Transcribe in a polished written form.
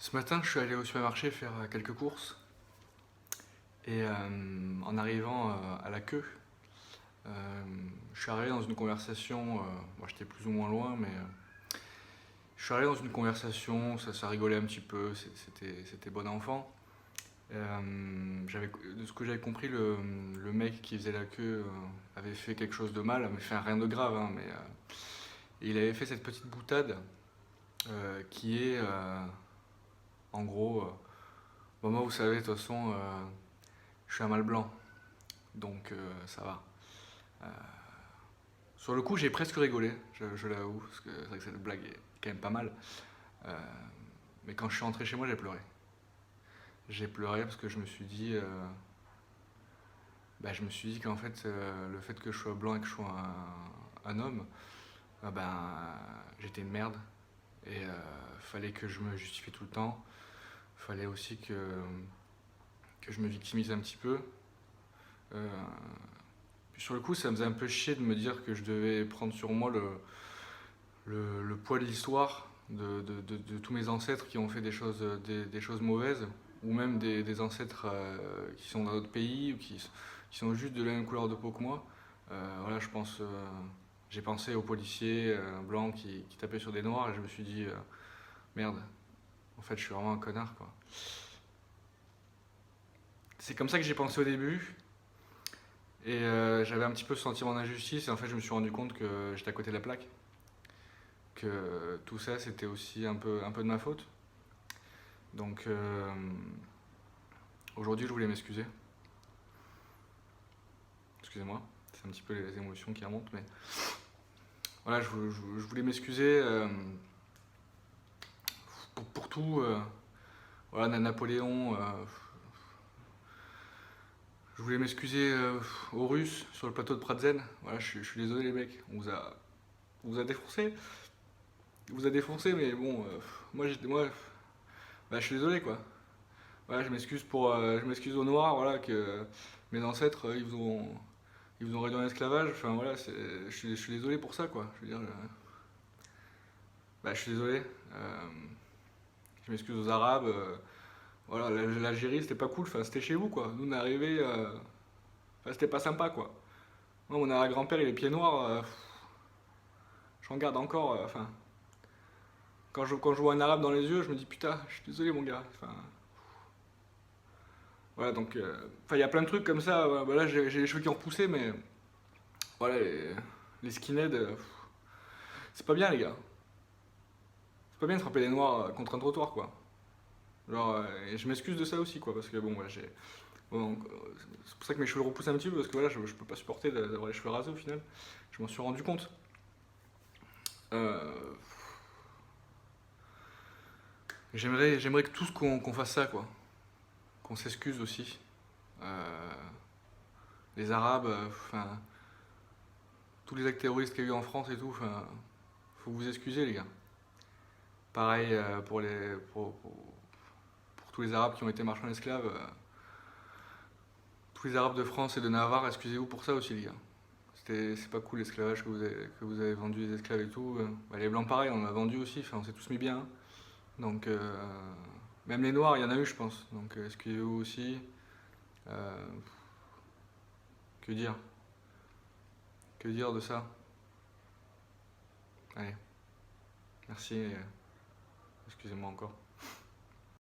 Ce matin, je suis allé au supermarché faire quelques courses et en arrivant à la queue, euh, je suis arrivé dans une conversation. Moi, j'étais plus ou moins loin, mais je suis arrivé dans une conversation. Ça rigolait un petit peu. C'était bon enfant. De ce que j'avais compris, le mec qui faisait la queue avait fait quelque chose de mal, mais fait rien de grave, hein, mais il avait fait cette petite boutade qui est en gros. Bon, moi, vous savez, de toute façon, je suis un mâle blanc, donc ça va. Euh, sur le coup, j'ai presque rigolé, je l'avoue, parce que c'est vrai que cette blague est quand même pas mal. Euh, mais quand je suis rentré chez moi, j'ai pleuré. J'ai pleuré parce que je me suis dit qu'en fait, le fait que je sois blanc et que je sois un homme, j'étais une merde. Et fallait que je me justifie tout le temps. Fallait aussi que je me victimise un petit peu. Euh, Puis sur le coup, ça me faisait un peu chier de me dire que je devais prendre sur moi le poids de l'histoire, de tous mes ancêtres qui ont fait des choses mauvaises, ou même des ancêtres qui sont dans d'autres pays, ou qui sont juste de la même couleur de peau que moi. Voilà, j'ai pensé aux policiers blancs qui tapaient sur des noirs, et je me suis dit, merde, en fait, je suis vraiment un connard, quoi. C'est comme ça que j'ai pensé au début, et j'avais un petit peu ce sentiment d'injustice, et en fait, je me suis rendu compte que j'étais à côté de la plaque, que tout ça, c'était aussi un peu de ma faute. Donc, aujourd'hui, je voulais m'excuser. Excusez-moi, c'est un petit peu les émotions qui remontent, mais voilà, je voulais m'excuser pour tout. Voilà, Napoléon, je voulais m'excuser aux Russes sur le plateau de Pratzen. Voilà, je suis désolé, les mecs, on vous a défoncé. On vous a défoncé, mais bon, je suis désolé, quoi. Voilà, je m'excuse aux Noirs, voilà, que mes ancêtres, ils vous ont réduit en esclavage. Enfin voilà, je suis désolé pour ça, quoi. Je veux dire, je suis désolé. Euh, je m'excuse aux Arabes. Voilà, l'Algérie, c'était pas cool. Enfin, c'était chez vous, quoi. Nous, on est arrivés. Enfin, c'était pas sympa, quoi. Moi, mon arrière-grand-père, il est pieds noirs. J'en garde encore. Enfin, quand je vois un Arabe dans les yeux, je me dis putain, je suis désolé, mon gars. Enfin, voilà, donc, enfin, il y a plein de trucs comme ça. Voilà, bah là, j'ai les cheveux qui ont repoussé, mais voilà, les skinheads, c'est pas bien, les gars. C'est pas bien de frapper les noirs contre un trottoir, quoi. Genre, et je m'excuse de ça aussi, quoi, parce que bon, ouais, j'ai. Bon, c'est pour ça que mes cheveux repoussent un petit peu, parce que voilà, je peux pas supporter d'avoir les cheveux rasés au final. Je m'en suis rendu compte. Euh, j'aimerais que tous qu'on fasse ça, quoi. Qu'on s'excuse aussi. Euh, les Arabes, enfin, tous les actes terroristes qu'il y a eu en France et tout, enfin, faut vous excuser, les gars. Pareil pour tous les Arabes qui ont été marchands d'esclaves. Tous les Arabes de France et de Navarre, excusez-vous pour ça aussi, les gars. C'est pas cool l'esclavage que vous avez vendu les esclaves et tout. Bah, les Blancs, pareil, on en a vendu aussi, enfin, on s'est tous mis bien, hein. Donc, même les Noirs, il y en a eu, je pense. Donc, excusez-vous aussi. Euh, que dire Que dire de ça? Allez, merci, excusez-moi encore.